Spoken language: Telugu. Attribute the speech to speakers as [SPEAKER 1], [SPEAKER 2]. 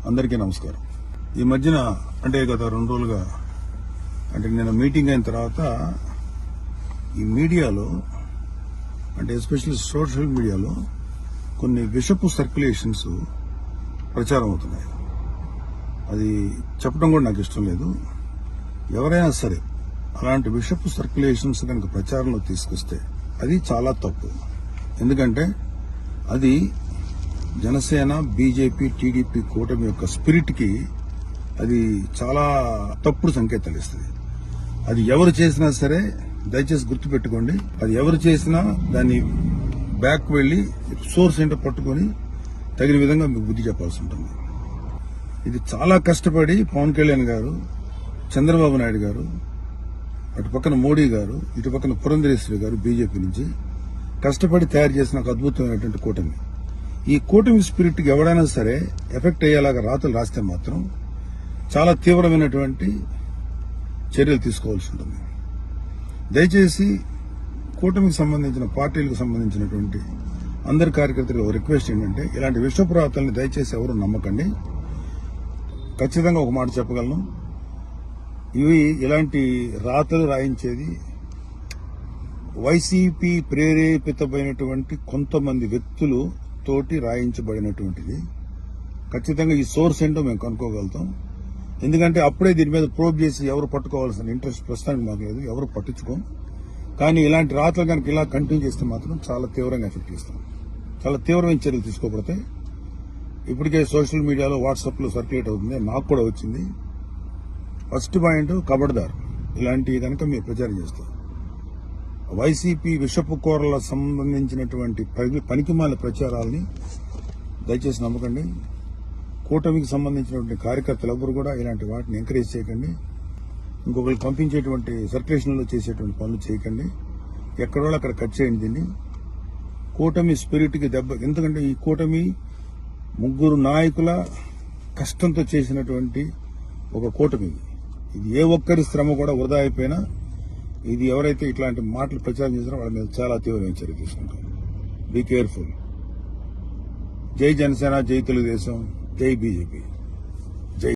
[SPEAKER 1] అందరికీ నమస్కారం. ఈ మధ్యన అంటే గత 2 రోజులుగా అంటే నేను మీటింగ్ అయిన తర్వాత ఈ మీడియాలో అంటే ఎస్పెషల్లీ సోషల్ మీడియాలో కొన్ని విషపు సర్క్యులేషన్స్ ప్రచారం అవుతున్నాయి. అది చెప్పడం కూడా నాకు ఇష్టం లేదు. ఎవరైనా సరే అలాంటి విషపు సర్క్యులేషన్స్ కనుక ప్రచారంలో తీసుకొస్తే అది చాలా తప్పు. ఎందుకంటే అది జనసేన, బీజేపీ, టీడీపీ కూటమి యొక్క స్పిరిట్ కి అది చాలా తప్పుడు సంకేతాలు ఇస్తుంది. అది ఎవరు చేసినా సరే దయచేసి గుర్తుపెట్టుకోండి. అది ఎవరు చేసినా దాన్ని బ్యాక్ వెళ్లి సోర్స్ ఏంటో పట్టుకుని తగిన విధంగా మీకు బుద్ధి చెప్పాల్సి ఉంటుంది. ఇది చాలా కష్టపడి పవన్ కళ్యాణ్ గారు, చంద్రబాబు నాయుడు గారు, అటు పక్కన మోడీ గారు, ఇటు పక్కన పురంధరేశ్వరి గారు బీజేపీ నుంచి కష్టపడి తయారు చేసిన ఒక అద్భుతమైనటువంటి కూటమి. ఈ కూటమి స్పిరిట్ కి ఎవరైనా సరే ఎఫెక్ట్ అయ్యేలాగా రాతలు రాస్తే మాత్రం చాలా తీవ్రమైనటువంటి చర్యలు తీసుకోవాల్సి ఉంటుంది. దయచేసి కూటమికి సంబంధించిన పార్టీలకు సంబంధించినటువంటి అందరి కార్యకర్తలకు రిక్వెస్ట్ ఏంటంటే ఇలాంటి విషపు రాతల్ని దయచేసి ఎవరు నమ్మకండి. ఖచ్చితంగా ఒక మాట చెప్పగలను, ఇలాంటి రాతలు రాయించేది వైసీపీ ప్రేరేపితమైనటువంటి కొంతమంది వ్యక్తులు తోటి రాయించబడినటువంటిది. ఖచ్చితంగా ఈ సోర్స్ ఏంటో మేము కనుక్కోగలుగుతాం. ఎందుకంటే అప్పుడే దీని మీద ప్రోబ్ చేసి ఎవరు పట్టుకోవాల్సిన ఇంట్రెస్ట్ ప్రస్తుతానికి మాకు లేదు, ఎవరు పట్టించుకోం. కానీ ఇలాంటి రాతలు కనుక ఇలా కంటిన్యూ చేస్తే మాత్రం చాలా తీవ్రంగా ఎఫెక్ట్ చేస్తాం. చాలా తీవ్రమైన చర్యలు తీసుకోబడతాయి. ఇప్పటికే సోషల్ మీడియాలో వాట్సాప్ లో సర్క్యులేట్ అవుతుంది, నాకు కూడా వచ్చింది. ఫస్ట్ పాయింట్, ఖబర్దార్ ఇలాంటివి కనుక మీరు ప్రచారం చేస్తారు. వైసీపీ విషపు కూరల సంబంధించినటువంటి పనికిమాల ప్రచారాలని దయచేసి నమ్మకండి. కూటమికి సంబంధించినటువంటి కార్యకర్తలు ఎవరు కూడా ఇలాంటి వాటిని ఎంకరేజ్ చేయకండి. ఇంకొకరికి పంపించేటువంటి సర్క్యులేషన్లో చేసేటువంటి పనులు చేయకండి. ఎక్కడో అక్కడ కట్ చేయండి దీన్ని. కూటమి స్పిరిట్ కి దెబ్బ. ఎందుకంటే ఈ కూటమి 3 నాయకుల కష్టంతో చేసినటువంటి ఒక కూటమి. ఇది ఏ ఒక్కరి శ్రమ కూడా వృధా అయిపోయినా ఇది ఎవరైతే ఇట్లాంటి మాటలు ప్రచారం చేస్తారో వాళ్ళ మీద చాలా తీవ్రమైన చర్య తీసుకుంటాం. Be careful. జై జనసేన, జై తెలుగుదేశం, జై బీజేపీ.